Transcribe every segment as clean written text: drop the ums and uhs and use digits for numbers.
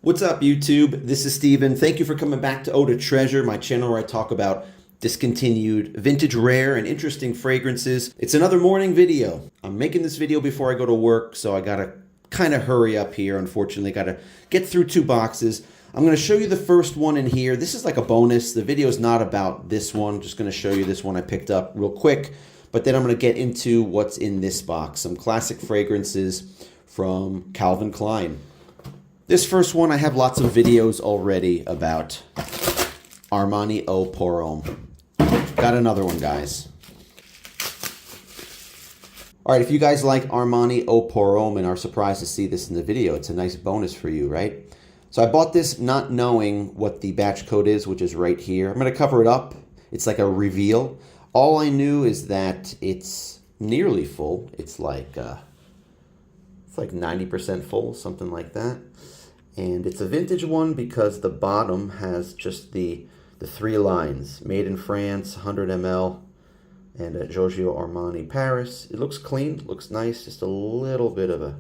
What's up, YouTube? This is Steven. Thank you for coming back to Eau de Treasure, my channel where I talk about discontinued, vintage, rare, and interesting fragrances. It's another morning video. I'm making this video before I go to work, so I gotta kind of hurry up here. Unfortunately, gotta get through 2 boxes. I'm gonna show you the first one in here. This is like a bonus. The video is not about this one. I'm just gonna show you this one I picked up real quick, but then I'm gonna get into what's in this box. Some classic fragrances from Calvin Klein. This first one, I have lots of videos already about Armani Eau pour Homme. Got another one, guys. All right, if you guys like Armani Eau pour Homme and are surprised to see this in the video, it's a nice bonus for you, right? So I bought this not knowing what the batch code is, which is right here. I'm going to cover it up. It's like a reveal. All I knew is that it's nearly full. It's like 90% full, something like that. And it's a vintage one because the bottom has just the 3 lines. Made in France, 100 ml, and at Giorgio Armani, Paris. It looks clean, looks nice, just a little bit of a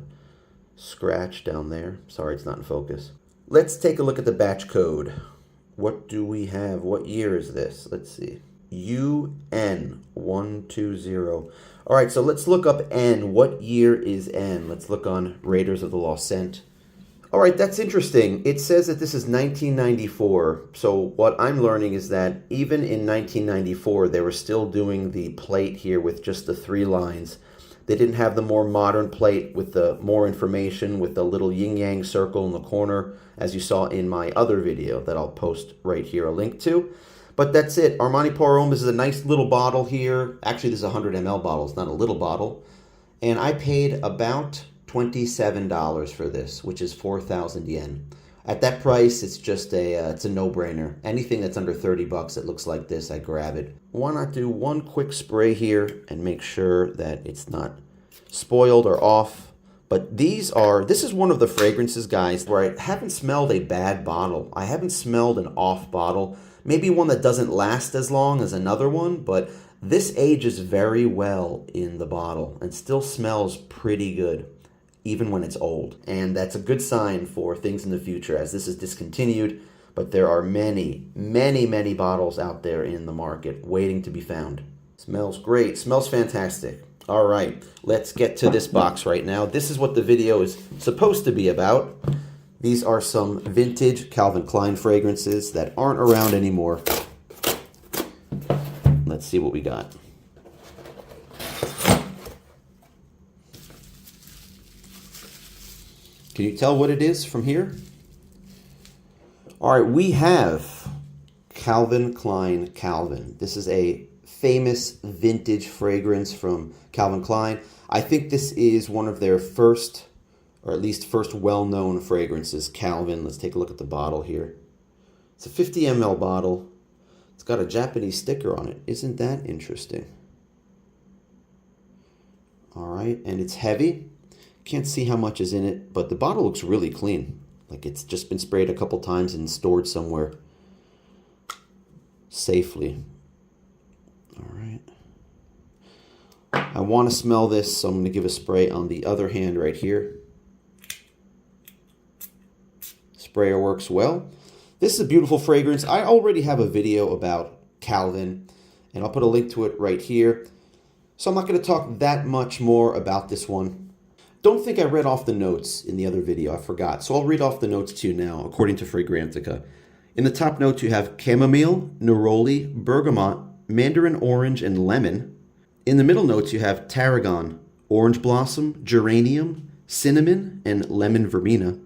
scratch down there. Sorry, it's not in focus. Let's take a look at the batch code. What do we have? What year is this? Let's see. UN120. All right, so let's look up N. What year is N? Let's look on Raiders of the Lost Scent. All right, that's interesting. It says that this is 1994. So what I'm learning is that even in 1994, they were still doing the plate here with just the 3 lines. They didn't have the more modern plate with the more information with the little yin-yang circle in the corner, as you saw in my other video that I'll post right here a link to. But that's it. Armani pour Homme. This is a nice little bottle here. Actually, this is a 100 ml bottle. It's not a little bottle. And I paid about $27 for this, which is 4,000 yen. At that price, it's just it's a no-brainer. Anything that's under 30 bucks that looks like this, I grab it. Why not do one quick spray here and make sure that it's not spoiled or off. But this is one of the fragrances, guys, where I haven't smelled a bad bottle. I haven't smelled an off bottle. Maybe one that doesn't last as long as another one, but this ages very well in the bottle and still smells pretty good, even when it's old. And that's a good sign for things in the future, as this is discontinued, but there are many, many, many bottles out there in the market waiting to be found. Smells great, smells fantastic. All right, let's get to this box right now. This is what the video is supposed to be about. These are some vintage Calvin Klein fragrances that aren't around anymore. Let's see what we got. Can you tell what it is from here? All right, we have Calvin Klein Calvin. This is a famous vintage fragrance from Calvin Klein. I think this is one of their first, or at least first well-known fragrances, Calvin. Let's take a look at the bottle here. It's a 50 ml bottle. It's got a Japanese sticker on it. Isn't that interesting? All right, and it's heavy. Can't see how much is in it, but the bottle looks really clean. Like it's just been sprayed a couple times and stored somewhere safely. All right. I want to smell this, so I'm going to give a spray on the other hand right here. Sprayer works well. This is a beautiful fragrance. I already have a video about Calvin, and I'll put a link to it right here. So I'm not going to talk that much more about this one. Don't think I read off the notes in the other video. I forgot. So I'll read off the notes to you now, according to Fragrantica. In the top notes, you have chamomile, neroli, bergamot, mandarin orange, and lemon. In the middle notes, you have tarragon, orange blossom, geranium, cinnamon, and lemon verbena.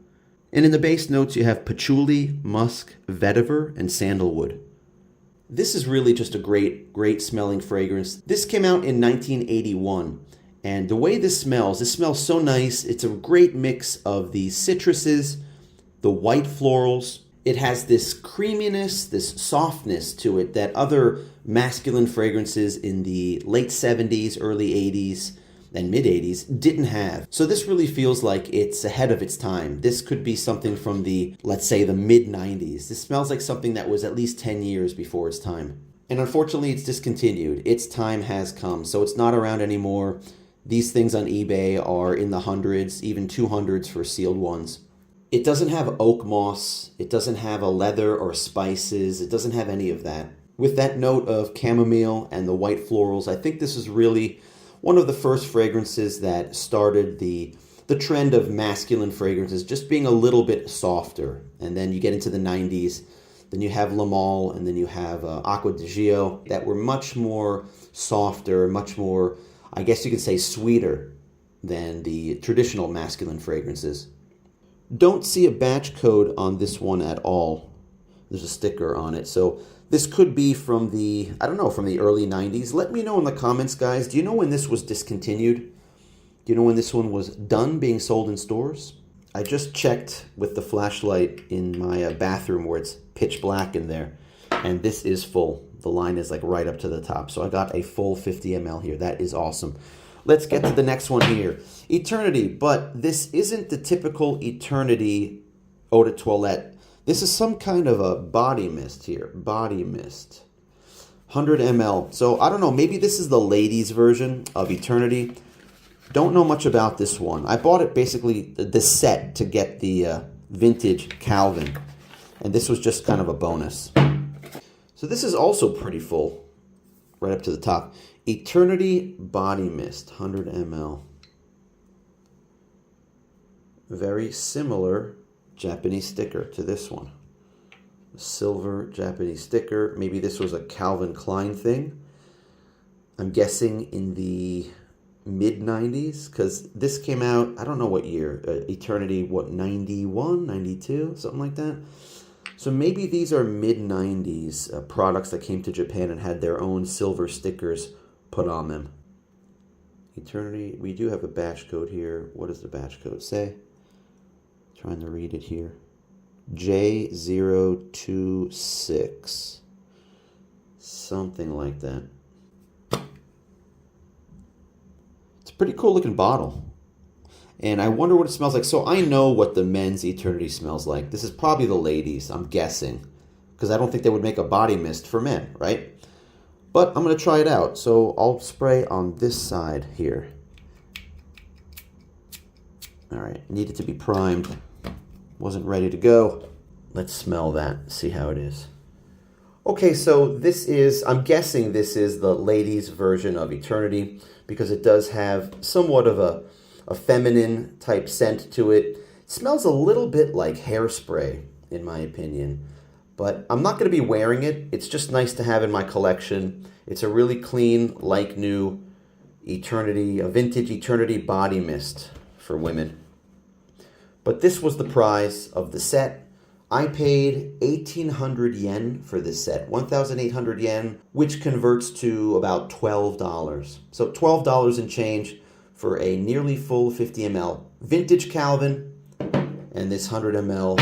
And in the base notes, you have patchouli, musk, vetiver, and sandalwood. This is really just a great, great smelling fragrance. This came out in 1981. And the way this smells so nice. It's a great mix of the citruses, the white florals. It has this creaminess, this softness to it that other masculine fragrances in the late 70s, early 80s, and mid 80s didn't have. So this really feels like it's ahead of its time. This could be something from the, let's say, the mid 90s. This smells like something that was at least 10 years before its time. And unfortunately, it's discontinued. Its time has come, so it's not around anymore. These things on eBay are in the hundreds, even 200s for sealed ones. It doesn't have oak moss. It doesn't have a leather or spices. It doesn't have any of that. With that note of chamomile and the white florals, I think this is really one of the first fragrances that started the trend of masculine fragrances just being a little bit softer. And then you get into the 90s, then you have Le Male, and then you have Acqua di Gio that were much more softer, much more, I guess you could say, sweeter than the traditional masculine fragrances. Don't see a batch code on this one at all. There's a sticker on it. So this could be from the, I don't know, from the early 90s. Let me know in the comments, guys. Do you know when this was discontinued? Do you know when this one was done being sold in stores? I just checked with the flashlight in my bathroom where it's pitch black in there. And this is full. The line is like right up to the top. So I got a full 50 ml here. That is awesome. Let's get to the next one here. Eternity, but this isn't the typical Eternity eau de toilette. This is some kind of a body mist here. Body mist. 100 ml. So I don't know, maybe this is the ladies' version of Eternity. Don't know much about this one. I bought it basically the set to get the vintage Calvin. And this was just kind of a bonus. So this is also pretty full. Right up to the top. Eternity Body Mist, 100 ml. Very similar Japanese sticker to this one. Silver Japanese sticker. Maybe this was a Calvin Klein thing. I'm guessing in the mid-90s, because this came out, I don't know what year. Eternity, what, 91, 92, something like that? So maybe these are mid-90s products that came to Japan and had their own silver stickers put on them. Eternity, we do have a batch code here. What does the batch code say? Trying to read it here. J026. Something like that. It's a pretty cool looking bottle. And I wonder what it smells like. So I know what the men's Eternity smells like. This is probably the ladies, I'm guessing. Because I don't think they would make a body mist for men, right? But I'm going to try it out. So I'll spray on this side here. All right, needed to be primed. Wasn't ready to go. Let's smell that, see how it is. Okay, so this is, I'm guessing this is the ladies' version of Eternity because it does have somewhat of a feminine type scent to it. It smells a little bit like hairspray, in my opinion. But I'm not going to be wearing it. It's just nice to have in my collection. It's a really clean, like new Eternity, a vintage Eternity body mist for women. But this was the price of the set. I paid 1,800 yen for this set, 1,800 yen, which converts to about $12. So $12 and change for a nearly full 50 ml vintage Calvin and this 100 ml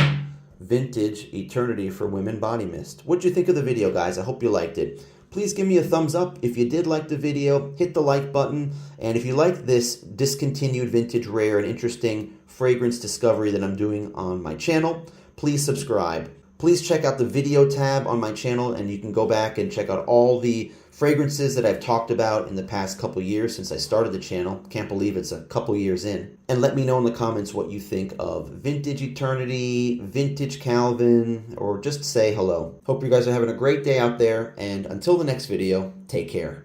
vintage Eternity for Women body mist. What'd you think of the video, guys? I hope you liked it. Please give me a thumbs up if you did like the video. Hit the like button. And if you like this discontinued vintage rare and interesting fragrance discovery that I'm doing on my channel, please subscribe. Please check out the video tab on my channel and you can go back and check out all the fragrances that I've talked about in the past couple years since I started the channel. Can't believe it's a couple years in. And let me know in the comments what you think of vintage Eternity, vintage Calvin, or just say hello. Hope you guys are having a great day out there, and until the next video, take care.